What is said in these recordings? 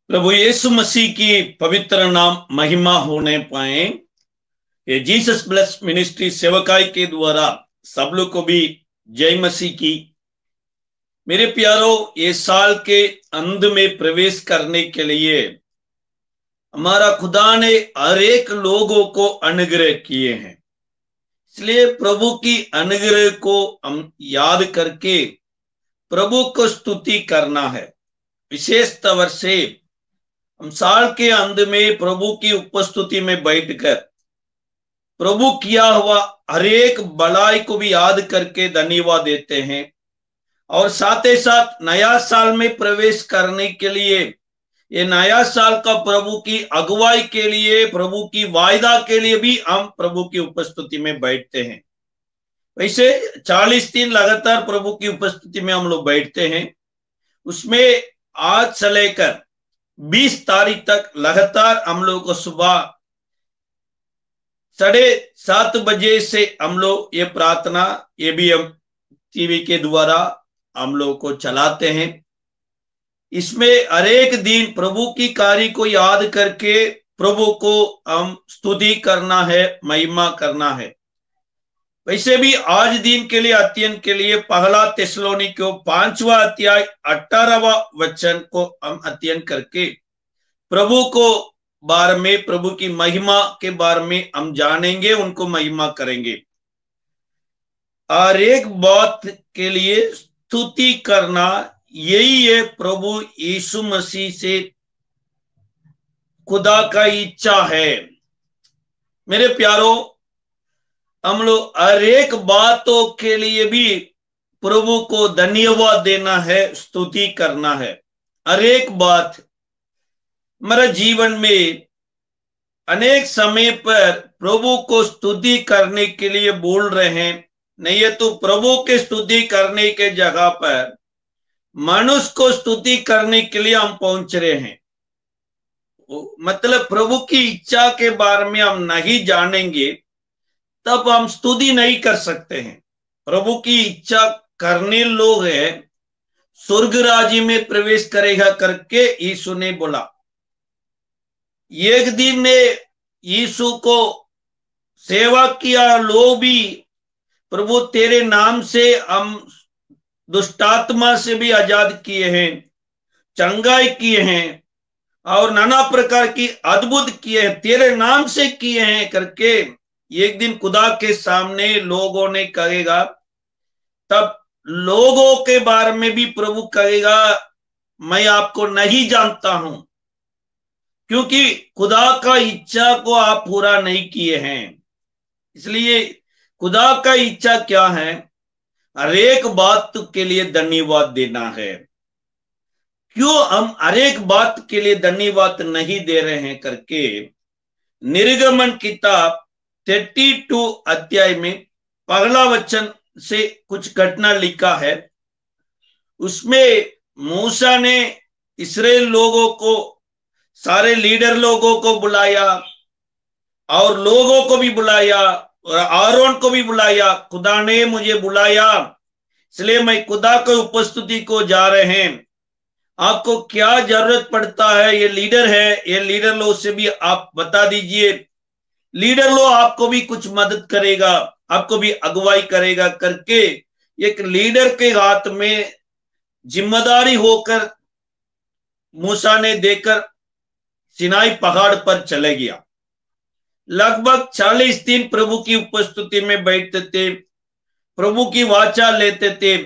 प्रभु यीशु मसीह की पवित्र नाम महिमा होने पाए। ये जीसस ब्लेस मिनिस्ट्री सेवकाई के द्वारा सब लोग को भी जय मसीह की। मेरे प्यारो, ये साल के अंत में प्रवेश करने के लिए हमारा खुदा ने हर एक लोगों को अनुग्रह किए हैं। इसलिए प्रभु की अनुग्रह को हम याद करके प्रभु को स्तुति करना है। विशेष तौर से हम साल के अंत में प्रभु की उपस्थिति में बैठकर प्रभु किया हुआ हर एक भलाई को भी याद करके धन्यवाद देते हैं, और साथ ही साथ नया साल में प्रवेश करने के लिए, ये नया साल का प्रभु की अगुवाई के लिए, प्रभु की वायदा के लिए भी हम प्रभु की उपस्थिति में बैठते हैं। वैसे 40 दिन लगातार प्रभु की उपस्थिति में हम लोग बैठते हैं। उसमें आज से लेकर 20 तारीख तक लगातार हम लोग को सुबह 7:30 बजे से हम लोग ये प्रार्थना, ये भी हम टीवी के द्वारा हम लोग को चलाते हैं। इसमें हर एक दिन प्रभु की कार्य को याद करके प्रभु को हम स्तुति करना है, महिमा करना है। वैसे भी आज दिन के लिए अध्ययन के लिए पहला थिस्सलुनीकियों 5वां अध्याय 18वां वचन को हम अध्ययन करके प्रभु को बारे में, प्रभु की महिमा के बारे में हम जानेंगे, उनको महिमा करेंगे। और एक बात के लिए स्तुति करना, यही है प्रभु यीशु मसीह से खुदा का इच्छा है। मेरे प्यारो, हम लोग हर एक बातों के लिए भी प्रभु को धन्यवाद देना है, स्तुति करना है। हर एक बात हमारे जीवन में अनेक समय पर प्रभु को स्तुति करने के लिए बोल रहे हैं, नहीं है तो प्रभु के स्तुति करने के जगह पर मनुष्य को स्तुति करने के लिए हम पहुंच रहे हैं। मतलब प्रभु की इच्छा के बारे में हम नहीं जानेंगे तब हम स्तुति नहीं कर सकते हैं। प्रभु की इच्छा करने लोग हैं स्वर्ग राज्य में प्रवेश करेगा करके यीशु ने बोला। एक दिन ने यीशु को सेवा किया, लोग भी प्रभु तेरे नाम से हम दुष्टात्मा से भी आजाद किए हैं, चंगाई किए हैं और नाना प्रकार की अद्भुत किए हैं, तेरे नाम से किए हैं करके एक दिन खुदा के सामने लोगों ने कहेगा। तब लोगों के बारे में भी प्रभु कहेगा, मैं आपको नहीं जानता हूं, क्योंकि खुदा का इच्छा को आप पूरा नहीं किए हैं। इसलिए खुदा का इच्छा क्या है? हर एक बात के लिए धन्यवाद देना है। क्यों हम हर एक बात के लिए धन्यवाद नहीं दे रहे हैं करके निर्गमन किताब 32 अध्याय में पहला वचन से कुछ घटना लिखा है। उसमें मूसा ने इस्राएल लोगों को, सारे लीडर लोगों को बुलाया और लोगों को भी बुलाया और आरोन को भी बुलाया। खुदा ने मुझे बुलाया, इसलिए मैं खुदा की उपस्थिति को जा रहे हैं। आपको क्या जरूरत पड़ता है? ये लीडर है, ये लीडर लोग से भी आप बता दीजिए। लीडर लोग आपको भी कुछ मदद करेगा, आपको भी अगुवाई करेगा करके एक लीडर के हाथ में जिम्मेदारी होकर मूसा ने देकर सिनाई पहाड़ पर चले गया। लगभग 40 दिन प्रभु की उपस्थिति में बैठते थे, प्रभु की वाचा लेते थे।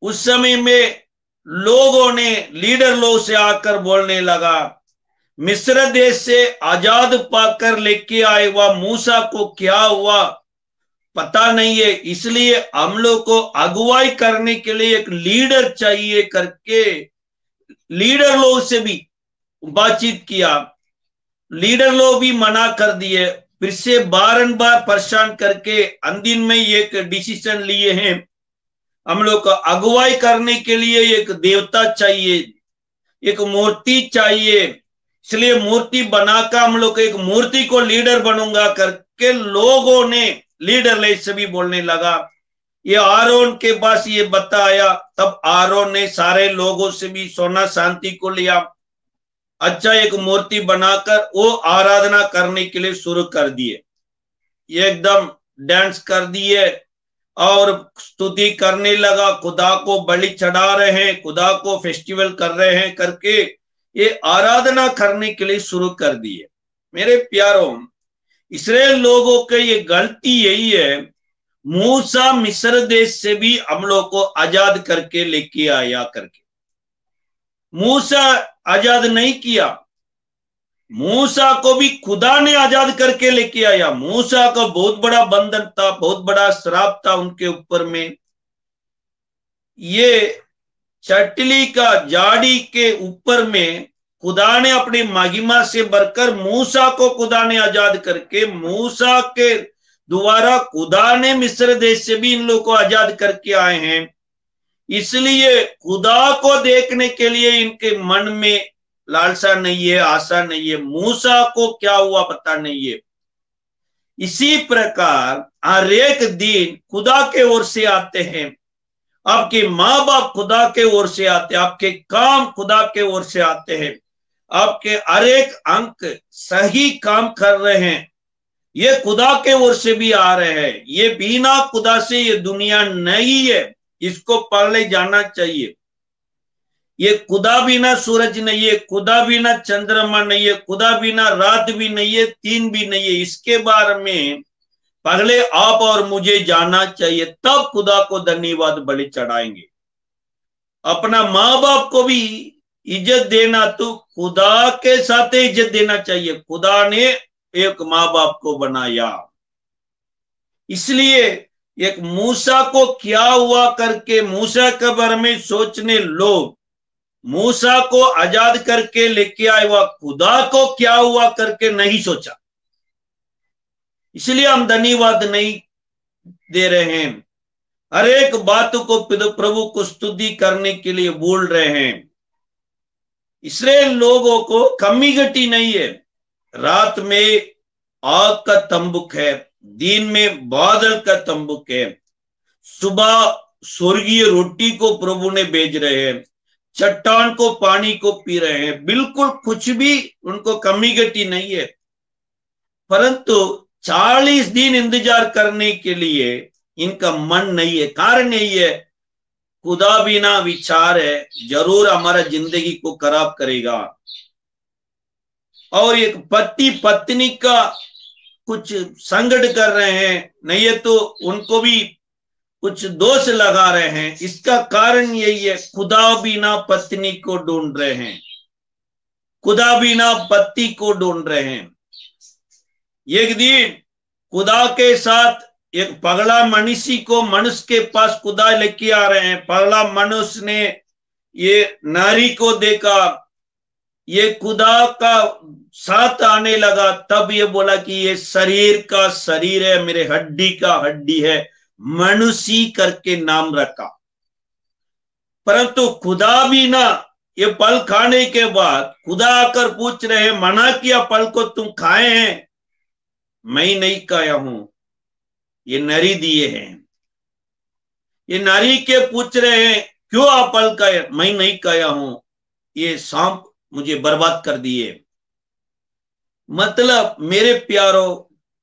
उस समय में लोगों ने, लीडर लोग से आकर बोलने लगा, मिस्र देश से आजाद पाकर लेके आए हुआ मूसा को क्या हुआ पता नहीं है, इसलिए हम लोग को अगुवाई करने के लिए एक लीडर चाहिए करके लीडर लोग से भी बातचीत किया। लीडर लोग भी मना कर दिए। फिर से बारंबार परेशान करके अंतिम में एक डिसीजन लिए हैं, हम लोग को अगुवाई करने के लिए एक देवता चाहिए, एक मूर्ति चाहिए। इसलिए मूर्ति बनाकर हम लोग एक मूर्ति को लीडर बनूंगा करके लोगों ने, लीडर ले से भी बोलने लगा। ये आरोन के पास ये बताया, तब आरोन ने सारे लोगों से भी सोना शांति को लिया अच्छा एक मूर्ति बनाकर वो आराधना करने के लिए शुरू कर दिए, एकदम डांस कर दिए और स्तुति करने लगा, खुदा को बलि चढ़ा रहे हैं, खुदा को फेस्टिवल कर रहे हैं करके ये आराधना करने के लिए शुरू कर दिए। मेरे प्यारों, इस्राएल लोगों के ये गलती यही है, मूसा मिस्र देश से भी हम लोग को आजाद करके लेके आया करके, मूसा आजाद नहीं किया, मूसा को भी खुदा ने आजाद करके लेके आया। मूसा का बहुत बड़ा बंधन था, बहुत बड़ा श्राप था उनके ऊपर में। ये चटली का जाड़ी के ऊपर में खुदा ने अपनी महिमा से भरकर मूसा को खुदा ने आजाद करके, मूसा के द्वारा खुदा ने मिस्र देश से भी इन लोगों को आजाद करके आए हैं। इसलिए खुदा को देखने के लिए इनके मन में लालसा नहीं है, आशा नहीं है। मूसा को क्या हुआ पता नहीं है। इसी प्रकार हर एक दिन खुदा के ओर से आते हैं, आपके माँ बाप खुदा के ओर से आते हैं, आपके काम खुदा के ओर से आते हैं, आपके हर एक अंक सही काम कर रहे हैं, ये खुदा के ओर से भी आ रहे हैं। ये बिना खुदा से ये दुनिया नहीं है, इसको पहले जानना चाहिए। ये खुदा बिना सूरज नहीं है, खुदा बिना चंद्रमा नहीं है, खुदा बिना रात भी नहीं है, दिन भी नहीं है। इसके बारे में पहले आप और मुझे जानना चाहिए, तब खुदा को धन्यवाद बलि चढ़ाएंगे। अपना माँ बाप को भी इज्जत देना तो खुदा के साथ इज्जत देना चाहिए। खुदा ने एक माँ बाप को बनाया, इसलिए एक मूसा को क्या हुआ करके मूसा के बारे में सोचने लोग मूसा को आजाद करके लेके आए, हुआ खुदा को क्या हुआ करके नहीं सोचा। इसलिए हम धन्यवाद नहीं दे रहे हैं, हर एक बात को प्रभु को स्तुति करने के लिए बोल रहे हैं। इस्राएल लोगों को कमी घटी नहीं है। रात में आग का तंबुक है, दिन में बादल का तंबुक है, सुबह स्वर्गीय रोटी को प्रभु ने भेज रहे हैं, चट्टान को पानी को पी रहे हैं, बिल्कुल कुछ भी उनको कमी घटी नहीं है। परंतु 40 दिन इंतजार करने के लिए इनका मन नहीं है। कारण यही है, खुदा बिना विचार है जरूर हमारा जिंदगी को खराब करेगा। और एक पति पत्नी का कुछ संकट कर रहे हैं, नहीं है तो उनको भी कुछ दोष लगा रहे हैं। इसका कारण यही है, खुदा बिना पत्नी को ढूंढ रहे हैं, खुदा बिना पति को ढूंढ रहे हैं। एक दिन खुदा के साथ एक पगला मनुष्य को मनुष्य के पास खुदा लेके आ रहे हैं। पगला मनुष्य ने ये नारी को देखा, ये खुदा का साथ आने लगा, तब ये बोला कि ये शरीर का शरीर है, मेरे हड्डी का हड्डी है, मनुष्य करके नाम रखा। परंतु खुदा भी ना, ये फल खाने के बाद खुदा आकर पूछ रहे हैं, मना किया फल को तुम खाए हैं? मैं नहीं खाया हूं, ये नरी दिए हैं। ये नारी के पूछ रहे हैं, क्यों आप फल खाए? मैं नहीं खाया हूं, ये सांप मुझे बर्बाद कर दिए। मतलब मेरे प्यारों,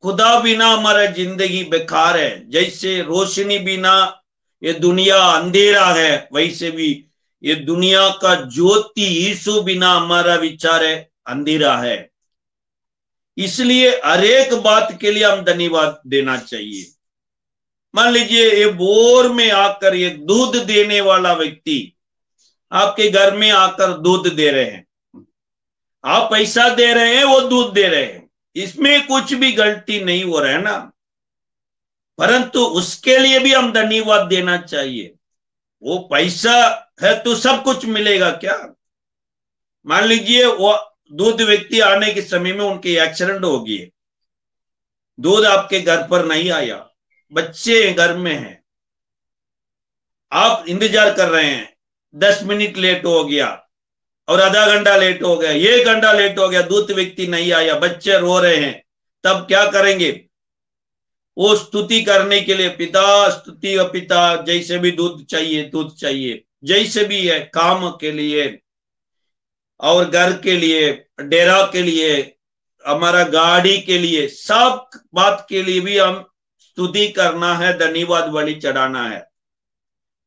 खुदा बिना हमारा जिंदगी बेकार है। जैसे रोशनी बिना ये दुनिया अंधेरा है, वैसे भी ये दुनिया का ज्योति यीशु बिना हमारा विचार है अंधेरा है। इसलिए हर एक बात के लिए हम धन्यवाद देना चाहिए। मान लीजिए ये बोर में आकर एक दूध देने वाला व्यक्ति आपके घर में आकर दूध दे रहे हैं, आप पैसा दे रहे हैं, वो दूध दे रहे हैं, इसमें कुछ भी गलती नहीं हो रहा है ना। परंतु उसके लिए भी हम धन्यवाद देना चाहिए। वो पैसा है तो सब कुछ मिलेगा क्या? मान लीजिए वो दूध व्यक्ति आने के समय में उनके एक्सीडेंट हो गई, दूध आपके घर पर नहीं आया, बच्चे घर में हैं, आप इंतजार कर रहे हैं, 10 मिनट लेट हो गया और आधा घंटा लेट हो गया, 1 घंटा लेट हो गया, दूध व्यक्ति नहीं आया, बच्चे रो रहे हैं, तब क्या करेंगे? वो स्तुति करने के लिए पिता स्तुति और पिता, जैसे भी दूध चाहिए दूध चाहिए, जैसे भी है काम के लिए और घर के लिए, डेरा के लिए, हमारा गाड़ी के लिए, सब बात के लिए भी हम स्तुति करना है, धन्यवाद बलि चढ़ाना है।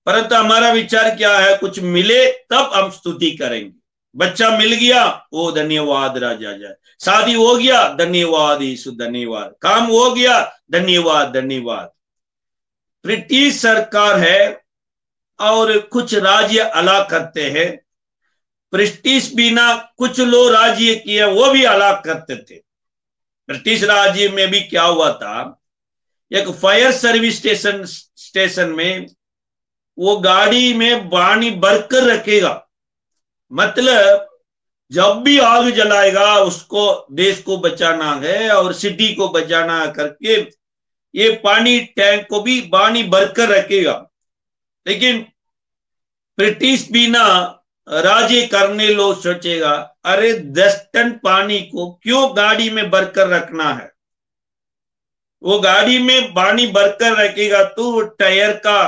परंतु हमारा विचार क्या है, कुछ मिले तब हम स्तुति करेंगे। बच्चा मिल गया, ओ धन्यवाद राजा जय। शादी हो गया, धन्यवाद यीशु धन्यवाद। काम हो गया, धन्यवाद धन्यवाद। ब्रिटिश सरकार है और कुछ राज्य अलग करते हैं। ब्रिटिश बिना कुछ लोग राज्य किए वो भी अलग करते थे। ब्रिटिश राज्य में भी क्या हुआ था, एक फायर सर्विस स्टेशन में वो गाड़ी में पानी भरकर रखेगा। मतलब जब भी आग जलाएगा उसको देश को बचाना है और सिटी को बचाना करके ये पानी टैंक को भी पानी भरकर रखेगा। लेकिन ब्रिटिश बिना राज्य करने लोग सोचेगा, अरे 10 टन पानी को क्यों गाड़ी में भरकर रखना है। वो गाड़ी में पानी भरकर रखेगा तो टायर का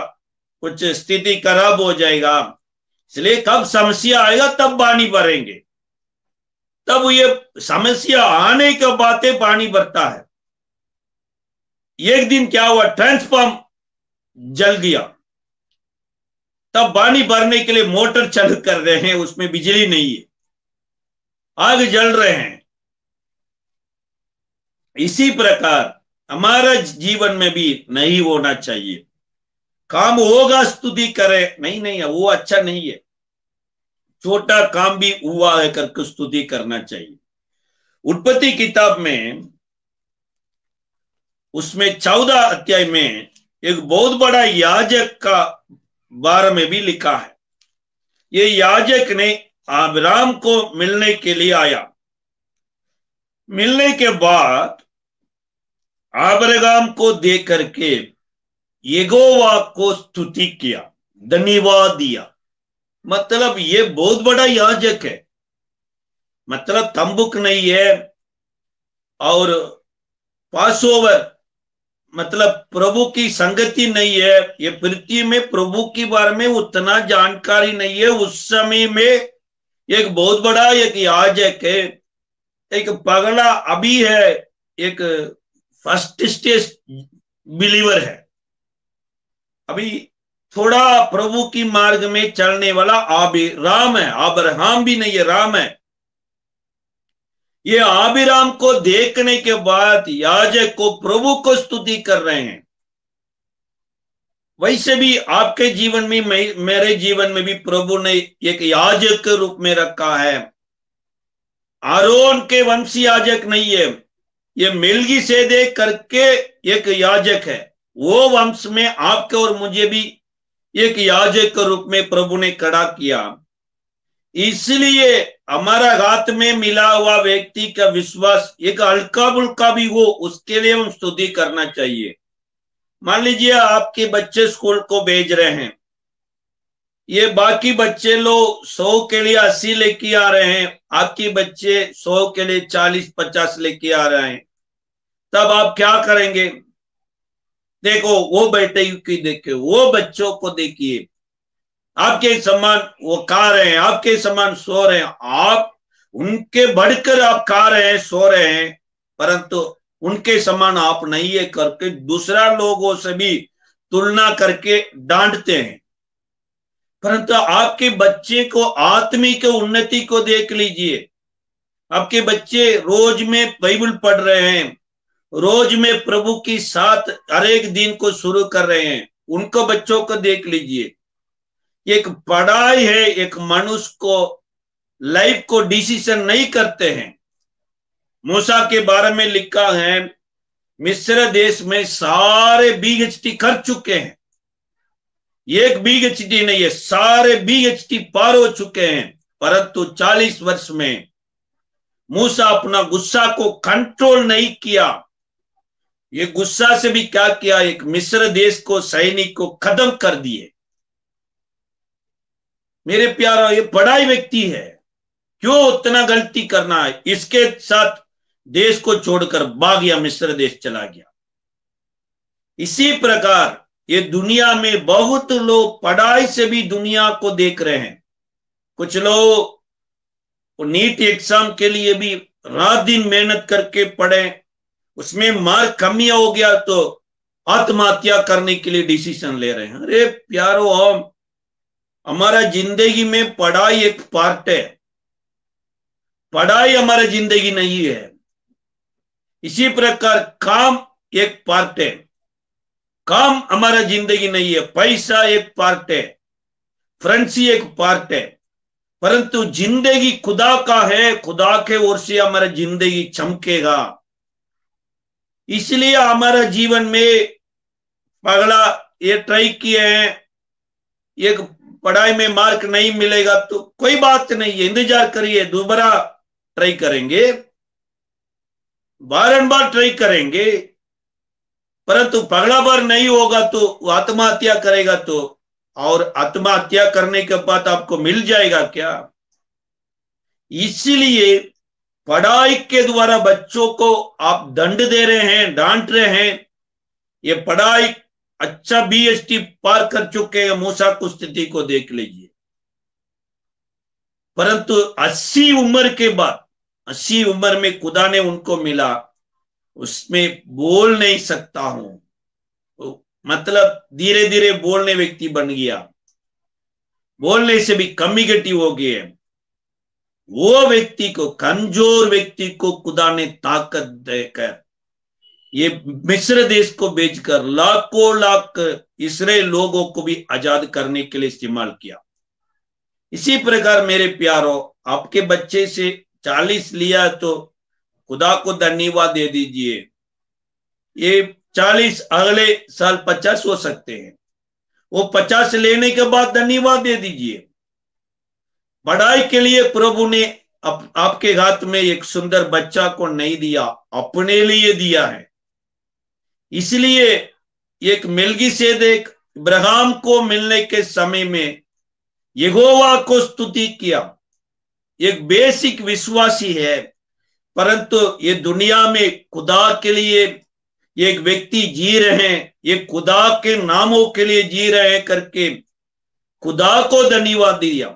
कुछ स्थिति खराब हो जाएगा, इसलिए कब समस्या आएगा तब पानी भरेंगे। तब ये समस्या आने के बाद पानी भरता है। एक दिन क्या हुआ, ट्रांसफार्म जल गया। तब पानी भरने के लिए मोटर चालू कर रहे हैं, उसमें बिजली नहीं है, आग जल रहे हैं। इसी प्रकार हमारा जीवन में भी नहीं होना चाहिए। काम होगा स्तुति करे, नहीं नहीं वो अच्छा नहीं है। छोटा काम भी हुआ है करके स्तुति करना चाहिए। उत्पत्ति किताब में उसमें 14 अध्याय में एक बहुत बड़ा याजक का बारे में भी लिखा है। ये याजक ने अब्राम को मिलने के लिए आया। मिलने के बाद अब्राम को देख करके यहोवा को स्तुति किया, धन्यवाद दिया। मतलब ये बहुत बड़ा याजक है, मतलब तंबुक नहीं है और पासओवर मतलब प्रभु की संगति नहीं है। ये पृथ्वी में प्रभु के बारे में उतना जानकारी नहीं है। उस समय में एक बहुत बड़ा एक याजक है, एक पगला अभी है, एक फर्स्ट स्टेज बिलीवर है, अभी थोड़ा प्रभु की मार्ग में चलने वाला राम है, अब्राहम भी नहीं है, राम है। ये आबिराम को देखने के बाद याजक को प्रभु को स्तुति कर रहे हैं। वैसे भी आपके जीवन में, मेरे जीवन में भी प्रभु ने एक याजक के रूप में रखा है। आरोन के वंशी याजक नहीं है, ये मेलकीसेदेक करके एक याजक है। वो वंश में आपके और मुझे भी एक याजक के रूप में प्रभु ने खड़ा किया। इसलिए हमारा हाथ में मिला हुआ व्यक्ति का विश्वास एक हल्का बुल्का भी हो, उसके लिए हम स्तुति करना चाहिए। मान लीजिए आपके बच्चे स्कूल को भेज रहे हैं, ये बाकी बच्चे लोग 100 के लिए 80 लेके आ रहे हैं, आपके बच्चे 100 के लिए 40-50 लेके आ रहे हैं, तब आप क्या करेंगे? देखो वो बेटे की देखिए, वो बच्चों को देखिए, आपके समान वो खा रहे हैं, आपके समान सो रहे हैं, आप उनके बढ़कर आप खा रहे हैं, सो रहे हैं, परंतु उनके समान आप नहीं है करके दूसरा लोगों से भी तुलना करके डांटते हैं। परंतु आपके बच्चे को आत्मिक उन्नति को देख लीजिए। आपके बच्चे रोज में बाइबल पढ़ रहे हैं, रोज में प्रभु की साथ हर एक दिन को शुरू कर रहे हैं, उनको बच्चों को देख लीजिए। एक पढ़ाई है, एक मनुष्य को लाइफ को डिसीजन नहीं करते हैं। मूसा के बारे में लिखा है, मिस्र देश में सारे PhD कर चुके हैं, एक PhD नहीं है, सारे PhD पार हो चुके हैं, परंतु 40 वर्ष में मूसा अपना गुस्सा को कंट्रोल नहीं किया। ये गुस्सा से भी क्या किया, एक मिस्र देश को सैनिक को खत्म कर दिए। मेरे प्यारा, ये पढ़ाई व्यक्ति है, क्यों उतना गलती करना है? इसके साथ देश को छोड़कर भाग गया, मिस्र देश चला गया। इसी प्रकार ये दुनिया में बहुत लोग पढ़ाई से भी दुनिया को देख रहे हैं। कुछ लोग वो नीट एग्जाम के लिए भी रात दिन मेहनत करके पढ़े, उसमें मार्क कमी हो गया तो आत्महत्या करने के लिए डिसीजन ले रहे हैं। अरे प्यारो, हमारा जिंदगी में पढ़ाई एक पार्ट है, पढ़ाई हमारा जिंदगी नहीं है। इसी प्रकार काम एक पार्ट है, काम हमारा जिंदगी नहीं है। पैसा एक पार्ट है, फ्रेंड्सी एक पार्ट है, परंतु जिंदगी खुदा का है, खुदा के ओर से हमारा जिंदगी चमकेगा। इसलिए हमारा जीवन में पगला ये ट्राई किए हैं, एक पढ़ाई में मार्क नहीं मिलेगा तो कोई बात नहीं है, इंतजार करिए, दोबारा ट्राई करेंगे, बारंबार ट्राई करेंगे, परंतु पगला बार नहीं होगा तो आत्महत्या करेगा तो, और आत्महत्या करने के बाद आपको मिल जाएगा क्या? इसीलिए पढ़ाई के द्वारा बच्चों को आप दंड दे रहे हैं, डांट रहे हैं। ये पढ़ाई अच्छा BST पार कर चुके हैं, मूसा की स्थिति को देख लीजिए। परंतु 80 उम्र के बाद, 80 उम्र में खुदा ने उनको मिला, उसमें बोल नहीं सकता हूं, मतलब धीरे धीरे बोलने व्यक्ति बन गया, बोलने से भी कम्युनिकेटिव हो गए। वो व्यक्ति को, कमजोर व्यक्ति को खुदा ने ताकत देकर ये मिस्र देश को बेचकर लाखों लाख इस्राएल लोगों को भी आजाद करने के लिए इस्तेमाल किया। इसी प्रकार मेरे प्यारों, आपके बच्चे से 40 लिया तो खुदा को धन्यवाद दे दीजिए। ये 40 अगले साल 50 हो सकते हैं, वो 50 लेने के बाद धन्यवाद दे दीजिए। पढ़ाई के लिए प्रभु ने आपके हाथ में एक सुंदर बच्चा को नहीं दिया, अपने लिए दिया है। इसलिए एक मेलकीसेदेक इब्राहिम को मिलने के समय में यहोवा को स्तुति किया। एक बेसिक विश्वासी है, परंतु ये दुनिया में खुदा के लिए एक व्यक्ति जी रहे हैं, ये खुदा के नामों के लिए जी रहे हैं करके खुदा को धन्यवाद दिया।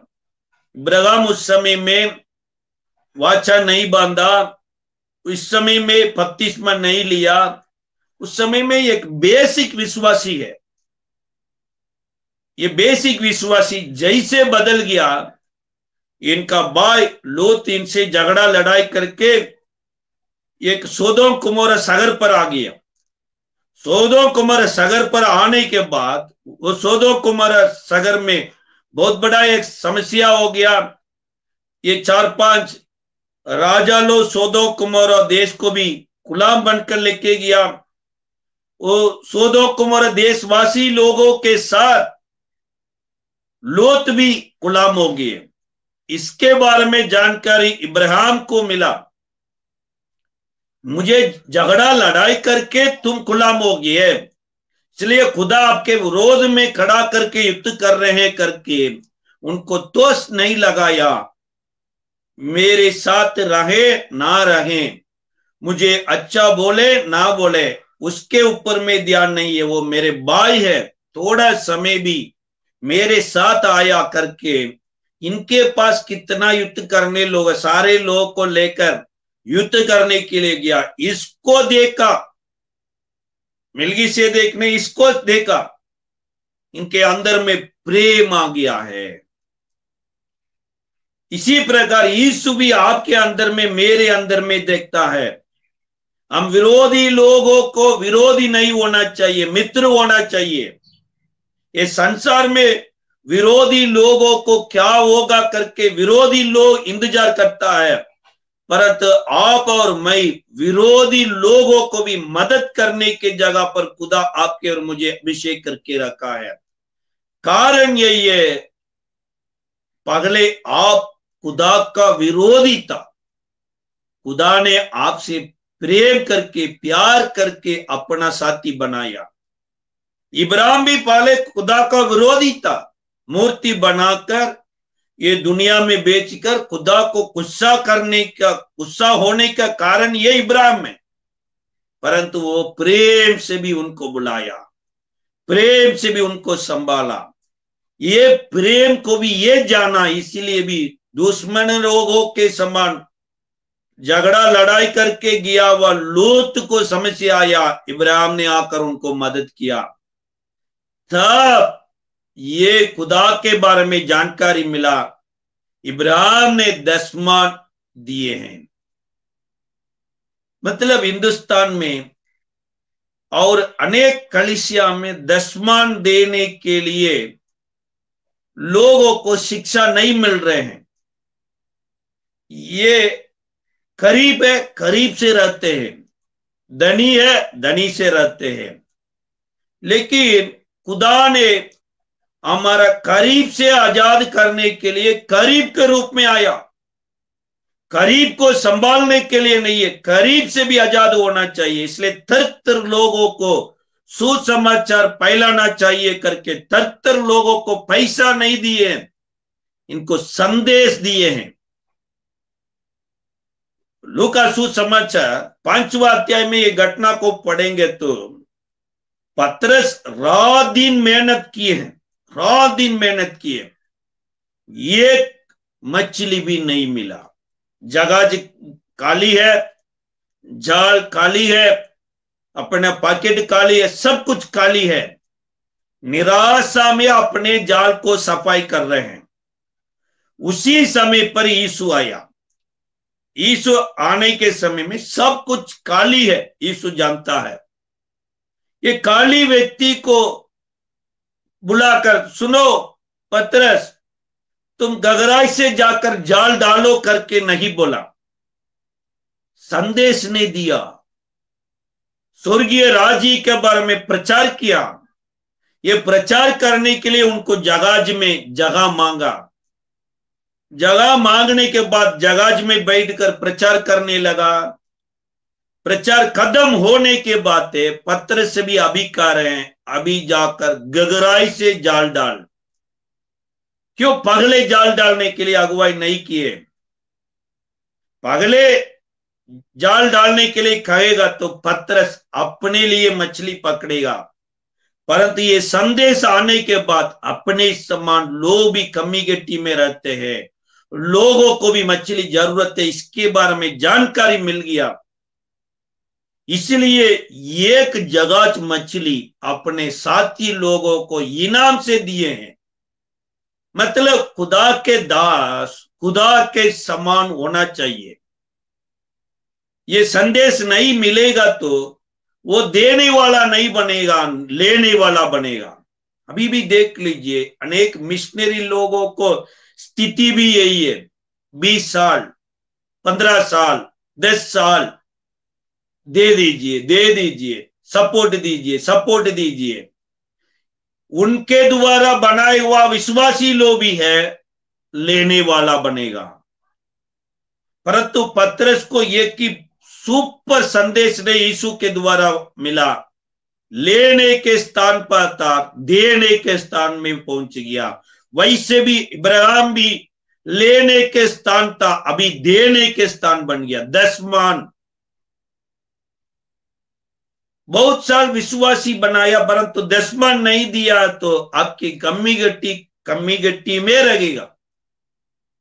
इब्राहिम उस समय में वाचा नहीं बांधा, उस समय में बपतिस्मा नहीं लिया, उस समय में एक बेसिक विश्वासी है। ये बेसिक विश्वासी जैसे बदल गया, इनका भाई लोत इनसे झगड़ा लड़ाई करके एक सोदोम कुमोरा सागर पर आ गया। सोदोम कुमोरा सागर पर आने के बाद वो सोदोम कुमोरा सागर में बहुत बड़ा एक समस्या हो गया। ये 4-5 राजा लोग सोदोम कुमोरा देश को भी गुलाम बनकर लेके गया। वो सोदोम कुमोरा देशवासी लोगों के साथ लोत भी गुलाम हो गए। इसके बारे में जानकारी इब्राहिम को मिला, मुझे झगड़ा लड़ाई करके तुम गुलाम हो गए, इसलिए खुदा आपके विरोध में खड़ा करके युद्ध कर रहे हैं करके उनको दोष नहीं लगाया। मेरे साथ रहे ना रहे, मुझे अच्छा बोले ना बोले, उसके ऊपर में ध्यान नहीं है, वो मेरे भाई है, थोड़ा समय भी मेरे साथ आया करके इनके पास कितना युद्ध करने लोग, सारे लोगों को लेकर युद्ध करने के लिए गया। इसको देखा, मेलकीसेदेक ने इसको देखा, इनके अंदर में प्रेम आ गया है। इसी प्रकार यीशु भी आपके अंदर में, मेरे अंदर में देखता है। हम विरोधी लोगों को विरोधी नहीं होना चाहिए, मित्र होना चाहिए। ये संसार में विरोधी लोगों को क्या होगा करके विरोधी लोग इंतजार करता है, परंतु आप और मैं विरोधी लोगों को भी मदद करने के जगह पर खुदा आपके और मुझे अभिषेक करके रखा है। कारण यही है, पहले आप खुदा का विरोधी था, खुदा ने आपसे प्रेम करके प्यार करके अपना साथी बनाया। इब्राहिम भी पहले खुदा का विरोधी था, मूर्ति बनाकर ये दुनिया में बेचकर खुदा को गुस्सा करने का, गुस्सा होने का कारण ये इब्राहिम है, परंतु वो प्रेम से भी उनको बुलाया, प्रेम से भी उनको संभाला। ये प्रेम को भी ये जाना, इसीलिए भी दुश्मन लोगों के समान झगड़ा लड़ाई करके गया हुआ लूत को समस्या आया, इब्राहिम ने आकर उनको मदद किया। तब ये खुदा के बारे में जानकारी मिला, इब्राहिम ने दसमान दिए हैं। मतलब हिंदुस्तान में और अनेक कलीसिया में दसमान देने के लिए लोगों को शिक्षा नहीं मिल रहे हैं। ये करीब है, करीब से रहते हैं, धनी है, धनी से रहते हैं। लेकिन खुदा ने हमारा करीब से आजाद करने के लिए करीब के रूप में आया। करीब को संभालने के लिए नहीं है, करीब से भी आजाद होना चाहिए। इसलिए तरतर लोगों को सुसमाचार फैलाना चाहिए करके तरतर लोगों को पैसा नहीं दिए, इनको संदेश दिए हैं। लूका सुसमाचार 5वां अध्याय में ये घटना को पढ़ेंगे तो पतरस रात दिन मेहनत किए हैं, रात दिन मेहनत किए, एक मछली भी नहीं मिला। जगह काली है, जाल काली है, अपना पैकेट काली है, सब कुछ काली है। निराशा में अपने जाल को सफाई कर रहे हैं। उसी समय पर यीशु आया। यीशु आने के समय में सब कुछ काली है, यीशु जानता है। ये काली व्यक्ति को बुलाकर, सुनो पतरस, तुम गहराई से जाकर जाल डालो करके नहीं बोला, संदेश ने दिया, स्वर्गीय राज्य के बारे में प्रचार किया। ये प्रचार करने के लिए उनको जहाज में जगह मांगा। जगह मांगने के बाद जहाज में बैठकर प्रचार करने लगा। प्रचार खत्म होने के बाद पतरस से भी अभी कह रहे हैं, अभी जाकर गहराई से जाल डाल। क्यों पगले जाल डालने के लिए अगुवाई नहीं किए? पगले जाल डालने के लिए कहेगा तो पतरस अपने लिए मछली पकड़ेगा, परंतु ये संदेश आने के बाद अपने समान लोग भी कमी गिट्टी में रहते हैं, लोगों को भी मछली जरूरत है, इसके बारे में जानकारी मिल गया। इसलिए एक जगह मछली अपने साथी लोगों को इनाम से दिए हैं। मतलब खुदा के दास खुदा के समान होना चाहिए। ये संदेश नहीं मिलेगा तो वो देने वाला नहीं बनेगा, लेने वाला बनेगा। अभी भी देख लीजिए, अनेक मिशनरी लोगों को स्थिति भी यही है। 20 साल, 15 साल, 10 साल दे दीजिए, सपोर्ट दीजिए। उनके द्वारा बनाए हुआ विश्वासी लोग भी है, लेने वाला बनेगा। परंतु पतरस को एक की सुपर संदेश ने यीशु के द्वारा मिला, लेने के स्थान पर था, देने के स्थान में पहुंच गया। वैसे भी इब्राहिम भी लेने के स्थान था, अभी देने के स्थान बन गया। 10 मान बहुत साल विश्वासी बनाया, परंतु 10 मान नहीं दिया तो आपकी कमी गट्टी में लगेगा।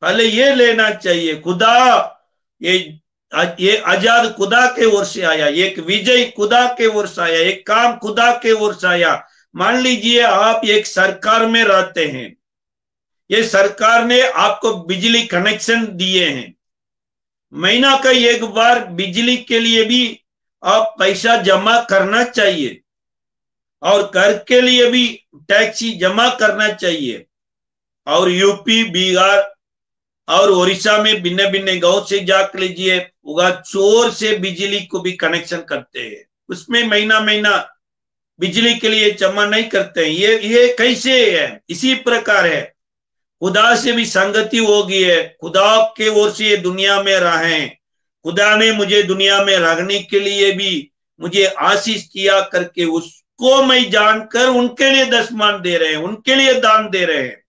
पहले ये लेना चाहिए। खुदा ये आजाद खुदा के ओर से आया, एक विजय खुदा के ओर से आया, एक काम खुदा के ओर से आया। मान लीजिए आप एक सरकार में रहते हैं, ये सरकार ने आपको बिजली कनेक्शन दिए हैं, महीना का एक बार बिजली के लिए भी आप पैसा जमा करना चाहिए और कर के लिए भी टैक्सी जमा करना चाहिए। और यूपी, बिहार और उड़ीसा में भिन्न भिन्न गांव से जाकर लीजिए, उगा चोर से बिजली को भी कनेक्शन करते हैं, उसमें महीना महीना बिजली के लिए जमा नहीं करते हैं। ये कैसे है? इसी प्रकार है, खुदा से भी संगति हो गई है, खुदा के ओर से ये दुनिया में रहें। खुदा ने मुझे दुनिया में रहने के लिए भी मुझे आशीष किया करके उसको मैं जानकर उनके लिए 10 मान दे रहे हैं, उनके लिए दान दे रहे हैं।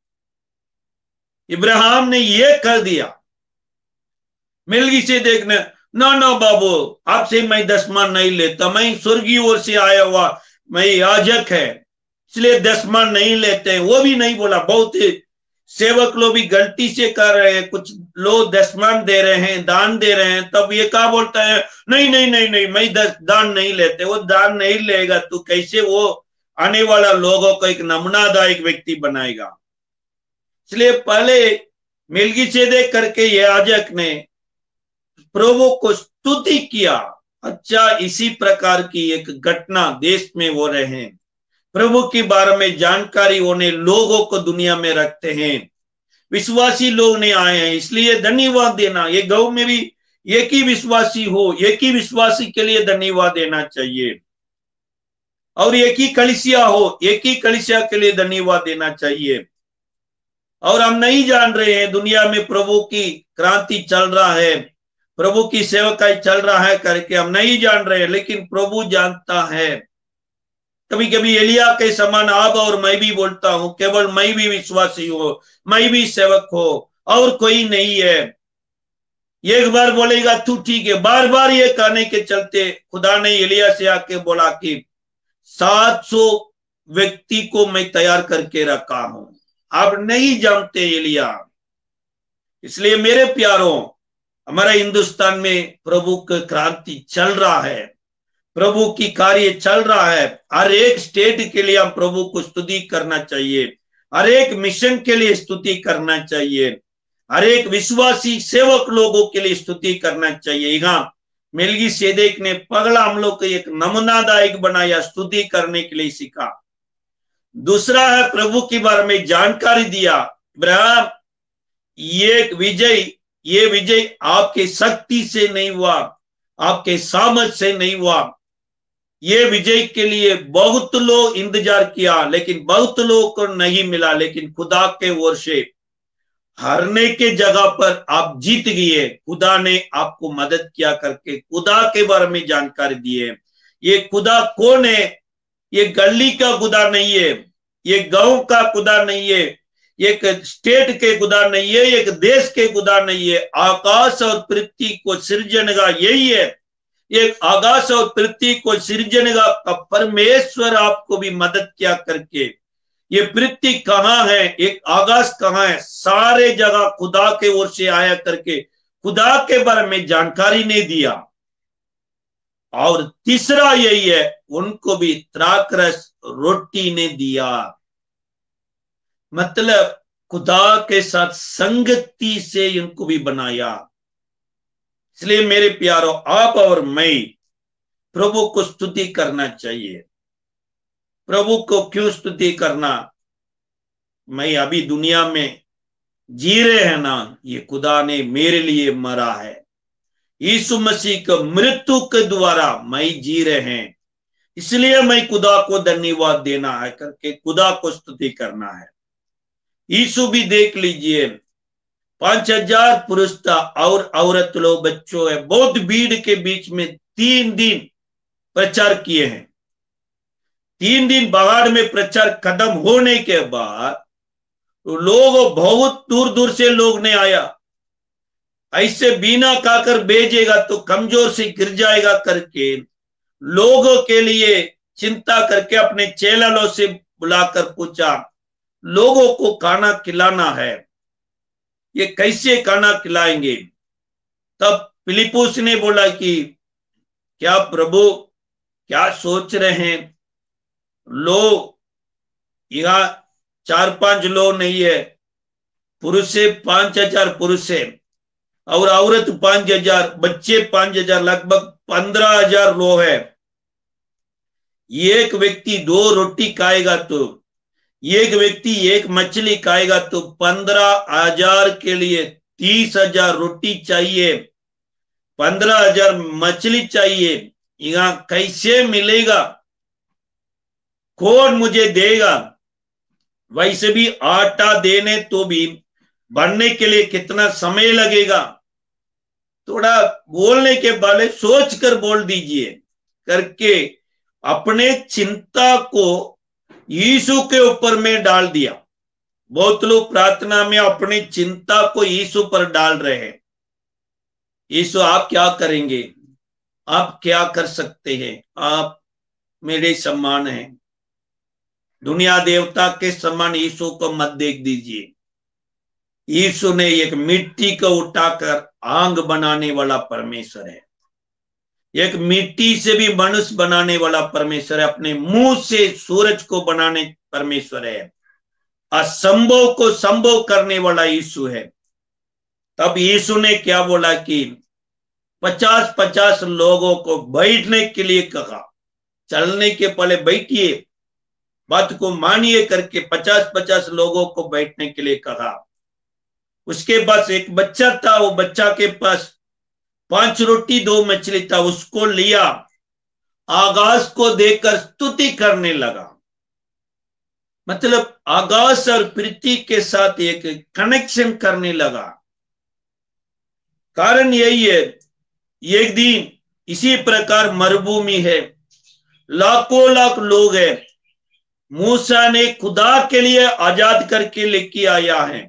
इब्राहिम ने ये कर दिया। मिलगी से देखने, ना बाबू, आपसे मैं 10 मान नहीं लेता, मैं स्वर्गीय ओर से आया हुआ, मैं याजक है, इसलिए 10 मान नहीं लेते हैं। वो भी नहीं बोला, बहुत सेवक लोग भी गलती से कर रहे हैं, कुछ लोग दशमान दे रहे हैं, दान दे रहे हैं, तब ये क्या बोलता है, नहीं नहीं नहीं नहीं, मैं दान नहीं लेते। वो दान नहीं लेगा तो कैसे वो आने वाला लोगों को एक नमूनादायक व्यक्ति बनाएगा। इसलिए पहले मेलकीसेदेक करके याजक ने प्रभु को स्तुति किया। अच्छा, इसी प्रकार की एक घटना देश में हो रहे हैं। प्रभु के बारे में जानकारी होने लोगों को दुनिया में रखते हैं, विश्वासी लोग नहीं आए हैं, इसलिए धन्यवाद देना। ये गांव में भी एक ही विश्वासी हो, एक ही विश्वासी के लिए धन्यवाद देना चाहिए, और एक ही कलीसिया हो, एक ही कलीसिया के लिए धन्यवाद देना चाहिए। और हम नहीं जान रहे हैं दुनिया में प्रभु की क्रांति चल रहा है, प्रभु की सेवकाई चल रहा है करके हम नहीं जान रहे हैं, लेकिन प्रभु जानता है। कभी कभी एलिया के समान आप और मैं भी बोलता हूं, केवल मैं भी विश्वासी हूं, मैं भी सेवक हो और कोई नहीं है। एक बार बोलेगा तू ठीक है, बार बार ये कहने के चलते खुदा ने एलिया से आके बोला कि 700 व्यक्ति को मैं तैयार करके रखा हूं। आप नहीं जानते एलिया। इसलिए मेरे प्यारों, हमारा हिंदुस्तान में प्रभु की क्रांति चल रहा है, प्रभु की कार्य चल रहा है। हर एक स्टेट के लिए हम प्रभु को स्तुति करना चाहिए, हर एक मिशन के लिए स्तुति करना चाहिए, हर एक विश्वासी सेवक लोगों के लिए स्तुति करना चाहिए। यहाँ मेलकीसेदेक ने पगला हम लोग को एक नमूनादायक बनाया, स्तुति करने के लिए सीखा। दूसरा है प्रभु के बारे में जानकारी दिया। अब्राहम, ये विजय आपके शक्ति से नहीं हुआ, आपके सामर्थ से नहीं हुआ। ये विजय के लिए बहुत लोग इंतजार किया, लेकिन बहुत लोगों को नहीं मिला, लेकिन खुदा के ओर से हारने के जगह पर आप जीत गए। खुदा ने आपको मदद किया करके खुदा के बारे में जानकारी दी है। ये खुदा कौन है? ये गली का खुदा नहीं है, ये गांव का खुदा नहीं है, एक स्टेट के खुदा नहीं है, एक देश के खुदा नहीं है। आकाश और पृथ्वी को सृजनेगा यही है। ये आकाश और पृथ्वी को सृजनेगा का परमेश्वर आपको भी मदद किया करके। ये पृथ्वी कहाँ है, एक आकाश कहाँ है, सारे जगह खुदा के ओर से आया करके खुदा के बारे में जानकारी नहीं दिया। और तीसरा यही है, उनको भी द्राक्षरस रोटी ने दिया, मतलब खुदा के साथ संगति से इनको भी बनाया। इसलिए मेरे प्यारों, आप और मैं प्रभु को स्तुति करना चाहिए। प्रभु को क्यों स्तुति करना? मैं अभी दुनिया में जी रहे हैं ना, ये खुदा ने मेरे लिए मरा है। यीशु मसीह के मृत्यु के द्वारा मैं जी रहे हैं, इसलिए मैं खुदा को धन्यवाद देना है करके खुदा को स्तुति करना है। यीशु भी देख लीजिए, 5000 पुरुष था और औरत लोग, बच्चों है, बहुत भीड़ के बीच में 3 दिन प्रचार किए हैं। 3 दिन पहाड़ में प्रचार खत्म होने के बाद लोग बहुत दूर दूर से लोग ने आया। ऐसे बिना खाकर भेजेगा तो कमजोर से गिर जाएगा करके लोगों के लिए चिंता करके अपने चेलों से बुलाकर पूछा, लोगों को खाना खिलाना है, ये कैसे खाना खिलाएंगे? तब फिलिपुस ने बोला कि क्या प्रभु क्या सोच रहे हैं? लोग यहाँ 4-5 लोग नहीं है, पुरुष से 5000 पुरुष है और औरत 5000, बच्चे 5000, लगभग 15000 लोग है। एक व्यक्ति 2 रोटी खाएगा तो, एक व्यक्ति 1 मछली खाएगा तो 15,000 के लिए 30,000 रोटी चाहिए, 15,000 मछली चाहिए। यहाँ कैसे मिलेगा? कौन मुझे देगा? वैसे भी आटा देने तो भी भरने के लिए कितना समय लगेगा? थोड़ा बोलने के पहले सोच कर बोल दीजिए करके अपने चिंता को यीशु के ऊपर में डाल दिया। बहुत लोग प्रार्थना में अपनी चिंता को यीशु पर डाल रहे हैं। यीशु आप क्या करेंगे? आप क्या कर सकते हैं? आप मेरे समान हैं, दुनिया देवता के समान यीशु को मत देख दीजिए। यीशु ने एक मिट्टी को उठाकर आंग बनाने वाला परमेश्वर है। एक मिट्टी से भी मनुष्य बनाने वाला परमेश्वर है। अपने मुंह से सूरज को बनाने परमेश्वर है। असंभव को संभव करने वाला यीशु है। तब यीशु ने क्या बोला कि 50-50 लोगों को बैठने के लिए कहा। चलने के पहले बैठिए, बात को मानिए करके 50-50 लोगों को बैठने के लिए कहा। उसके पास एक बच्चा था, वो बच्चा के पास 5 रोटी 2 मछली था। उसको लिया, आकाश को देखकर स्तुति करने लगा। मतलब आकाश और पृथ्वी के साथ एक कनेक्शन करने लगा। कारण यही है, एक दिन इसी प्रकार मरुभूमि है, लाखों लाख लोग हैं। मूसा ने खुदा के लिए आजाद करके लेके आया है,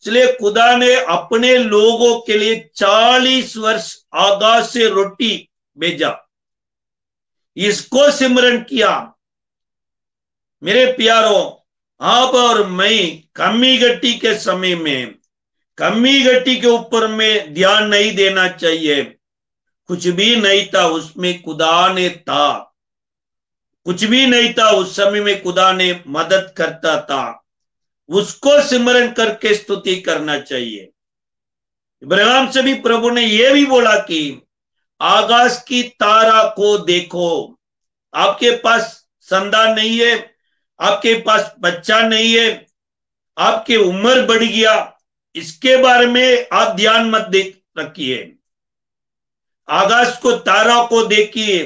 इसलिए खुदा ने अपने लोगों के लिए 40 वर्ष आकाश से रोटी भेजा, इसको सिमरन किया। मेरे प्यारों, आप और मैं कमी गट्टी के समय में कमी गट्टी के ऊपर में ध्यान नहीं देना चाहिए। कुछ भी नहीं था उसमें, खुदा ने था। कुछ भी नहीं था उस समय में, खुदा ने मदद करता था। उसको सिमरन करके स्तुति करना चाहिए। इब्राहिम से भी प्रभु ने यह भी बोला कि आकाश की तारा को देखो। आपके पास संतान नहीं है, आपके पास बच्चा नहीं है, आपकी उम्र बढ़ गया, इसके बारे में आप ध्यान मत रखिए। आकाश को, तारा को देखिए।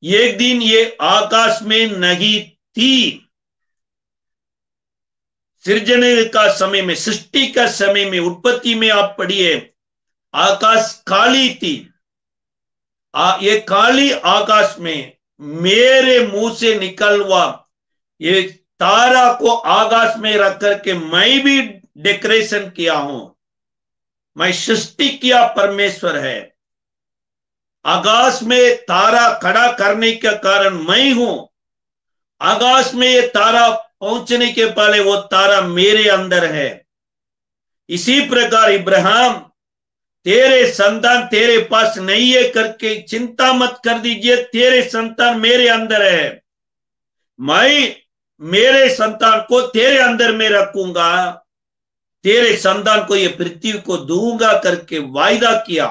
एक दिन ये आकाश में नहीं थी। सृजन का समय में, सृष्टि का समय में, उत्पत्ति में आप पढ़िए, आकाश काली थी। ये काली आकाश में मेरे मुंह से निकल हुआ ये तारा को आकाश में रख करके मैं भी डेकोरेशन किया हूं। मैं सृष्टि किया परमेश्वर है। आकाश में तारा खड़ा करने का कारण मैं हूं। आकाश में ये तारा पहुंचने के पहले वो तारा मेरे अंदर है। इसी प्रकार इब्राहिम, तेरे संतान तेरे पास नहीं है करके चिंता मत कर दीजिए, तेरे संतान मेरे अंदर है। मैं मेरे संतान को तेरे अंदर में रखूंगा, तेरे संतान को ये पृथ्वी को दूंगा करके वायदा किया।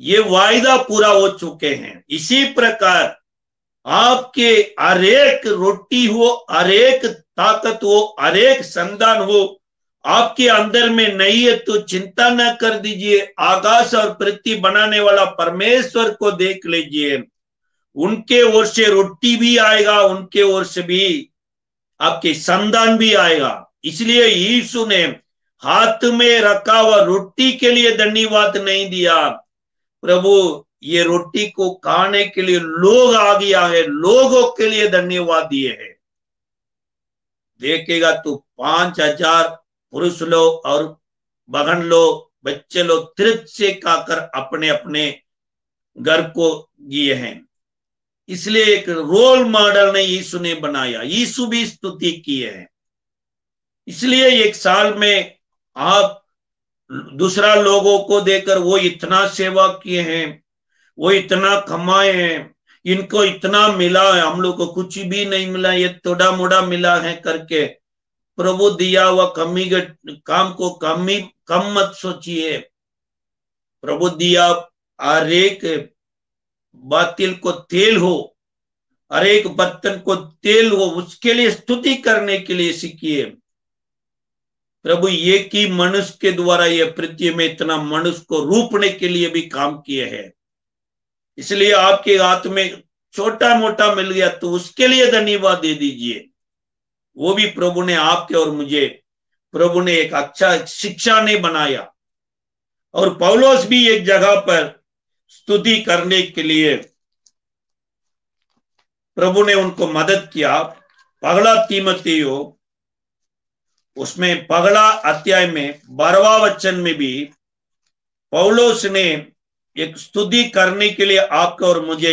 ये वायदा पूरा हो चुके हैं। इसी प्रकार आपके हर एक रोटी हो, हर एक ताकत हो, हर एक संतान हो, आपके अंदर में नहीं है तो चिंता न कर दीजिए। आकाश और पृथ्वी बनाने वाला परमेश्वर को देख लीजिए। उनके ओर से रोटी भी आएगा, उनके ओर से भी आपके संतान भी आएगा। इसलिए यीशु ने हाथ में रखा हुआ रोटी के लिए धन्यवाद नहीं दिया। प्रभु, ये रोटी को खाने के लिए लोग आ गया है, लोगों के लिए धन्यवाद दिए है। देखेगा तो 5,000 पुरुष लोग और बहन लोग, बच्चे लोग तृप्त से खाकर अपने अपने घर को गए हैं। इसलिए एक रोल मॉडल ने यीशु ने बनाया। यीशु भी स्तुति किए हैं। इसलिए एक साल में आप दूसरा लोगों को देकर वो इतना सेवा किए हैं, वो इतना कमाए हैं, इनको इतना मिला है, हम लोग को कुछ भी नहीं मिला, ये थोड़ा मोड़ा मिला है करके प्रभु दिया हुआ काम को कम मत सोचिए। प्रभु दिया हर एक बातिल को तेल हो, हर एक बर्तन को तेल हो, उसके लिए स्तुति करने के लिए सीखिए। प्रभु ये कि मनुष्य के द्वारा ये पृथ्वी में इतना मनुष्य को रूपने के लिए भी काम किए हैं। इसलिए आपके हाथ में छोटा मोटा मिल गया तो उसके लिए धन्यवाद दे दीजिए। वो भी प्रभु ने आपके और मुझे, प्रभु ने एक अच्छा शिक्षा ने बनाया। और पौलुस भी एक जगह पर स्तुति करने के लिए प्रभु ने उनको मदद किया। पहला तीमुथियो उसमें पहला अध्याय में 12वां वचन में भी पौलुस ने एक स्तुति करने के लिए आपको और मुझे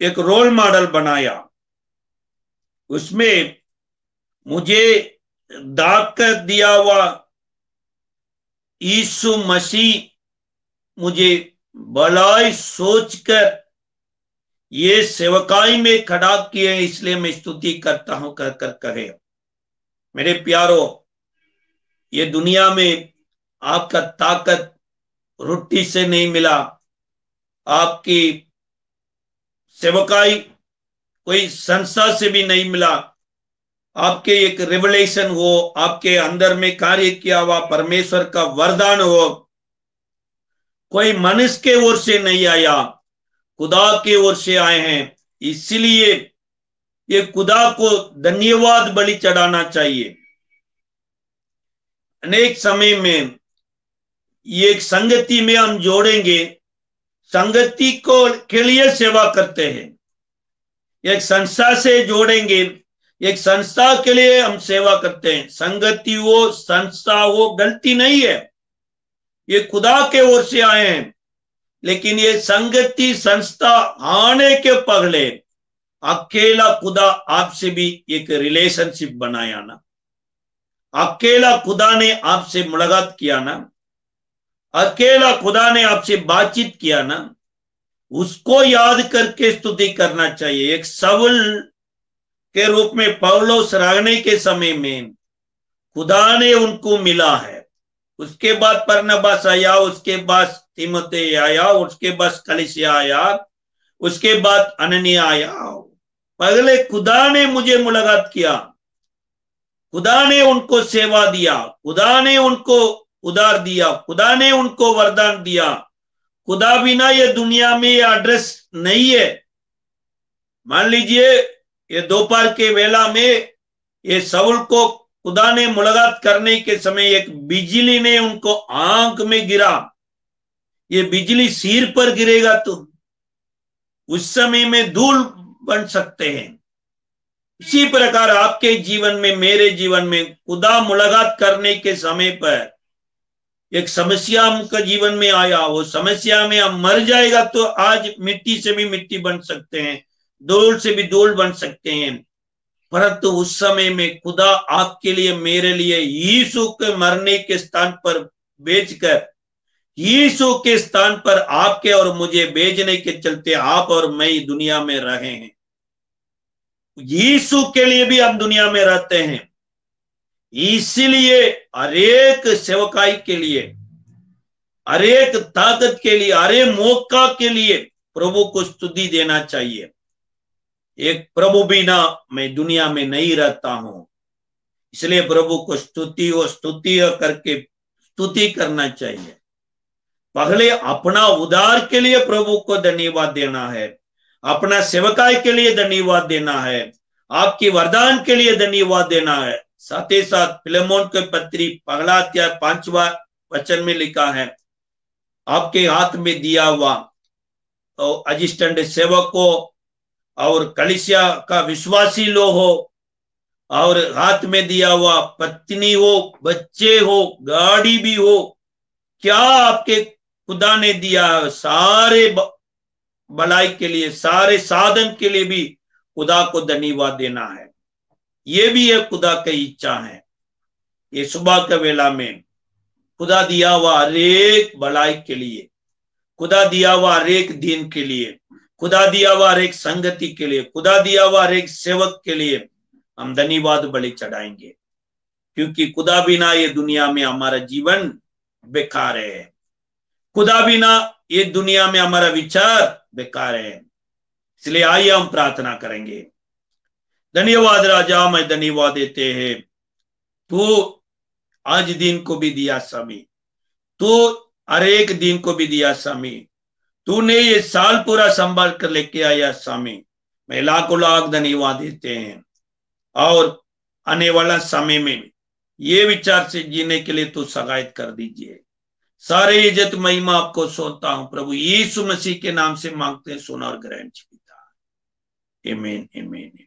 एक रोल मॉडल बनाया। उसमें मुझे दाकर दिया हुआ यीशु मसीह मुझे भलाई सोचकर ये सेवकाई में खड़ा किए, इसलिए मैं स्तुति करता हूं कर कर कहे। मेरे प्यारो, ये दुनिया में आपका ताकत रोटी से नहीं मिला, आपकी सेवकाई कोई संस्था से भी नहीं मिला, आपके एक रिवलेशन हो, आपके अंदर में कार्य किया हुआ परमेश्वर का वरदान हो, कोई मनुष्य के ओर से नहीं आया, खुदा की ओर से आए हैं। इसलिए ये खुदा को धन्यवाद बलि चढ़ाना चाहिए। अनेक समय में ये एक संगति में हम जोड़ेंगे, संगति को के लिए सेवा करते हैं। एक संस्था से जोड़ेंगे, एक संस्था के लिए हम सेवा करते हैं। संगति हो, संस्था हो, गलती नहीं है, ये खुदा के ओर से आए हैं। लेकिन ये संगति संस्था आने के पहले अकेला खुदा आपसे भी एक रिलेशनशिप बनाया ना, अकेला खुदा ने आपसे मुलाकात किया ना, अकेला खुदा ने आपसे बातचीत किया ना, उसको याद करके स्तुति करना चाहिए। एक सवल के रूप में पौलुस रहने के समय में खुदा ने उनको मिला है। उसके बाद बरनबास आया, उसके बाद तीमुथी आया, उसके बाद कलीसिया आया, उसके बाद अननिया आया। पहले खुदा ने मुझे मुलाकात किया, खुदा ने उनको सेवा दिया, खुदा ने उनको उधार दिया, खुदा ने उनको वरदान दिया। खुदा बिना ये दुनिया में ये एड्रेस नहीं है। मान लीजिए ये दोपहर के वेला में ये सவுल को खुदा ने मुलाकात करने के समय एक बिजली ने उनको आंख में गिरा। ये बिजली सिर पर गिरेगा तो उस समय में धूल बन सकते हैं। इसी प्रकार आपके जीवन में, मेरे जीवन में खुदा मुलाकात करने के समय पर एक समस्या हमका जीवन में आया, वो समस्या में हम मर जाएगा तो आज मिट्टी से भी मिट्टी बन सकते हैं, धूल से भी धूल बन सकते हैं। परंतु उस समय में खुदा आपके लिए, मेरे लिए यीशु के मरने के स्थान पर बेचकर यीशु के स्थान पर आपके और मुझे भेजने के चलते आप और मैं दुनिया में रहे हैं। यीशु के लिए भी हम दुनिया में रहते हैं। इसीलिए हरेक सेवकाई के लिए, हरेक ताकत के लिए, हरेक मौका के लिए प्रभु को स्तुति देना चाहिए। एक प्रभु बिना मैं दुनिया में नहीं रहता हूं, इसलिए प्रभु को स्तुति करके स्तुति करना चाहिए। पहले अपना उद्धार के लिए प्रभु को धन्यवाद देना है, अपना सेवकाई के लिए धन्यवाद देना है, आपकी वरदान के लिए धन्यवाद देना है। साथ ही साथ फिलेमोन के पत्री पहला अध्याय 5वां वचन में लिखा है, आपके हाथ में दिया हुआ तो असिस्टेंट सेवकों और कलीसिया का विश्वासी लोग हो, और हाथ में दिया हुआ पत्नी हो, बच्चे हो, गाड़ी भी हो, क्या आपके खुदा ने दिया सारे भलाई के लिए, सारे साधन के लिए भी खुदा को धन्यवाद देना है। ये भी एक खुदा की इच्छा है। ये सुबह के वेला में खुदा दिया हुआ हरेक भलाई के लिए, खुदा दिया हुआ हरेक दिन के लिए, खुदा दिया हुआ हरेक संगति के लिए, खुदा दिया हुआ हरेक सेवक के लिए हम धन्यवाद बलि चढ़ाएंगे, क्योंकि खुदा बिना ये दुनिया में हमारा जीवन बेकार है। खुदा बिना ये दुनिया में हमारा विचार बेकार है। इसलिए आइए हम प्रार्थना करेंगे। धन्यवाद राजा, मैं धन्यवाद देते हैं, तू आज दिन को भी दिया स्वामी, तू हर एक दिन को भी दिया स्वामी, तूने ये साल पूरा संभाल कर लेके आया स्वामी। मैं लाखों लाख धन्यवाद देते हैं, और आने वाला समय में ये विचार से जीने के लिए तू सहायता कर दीजिए। सारे इज्जत महिमा आपको सौंपता हूं प्रभु यीशु मसीह के नाम से मांगते हैं, सुना और ग्रहण पिता। आमीन आमीन।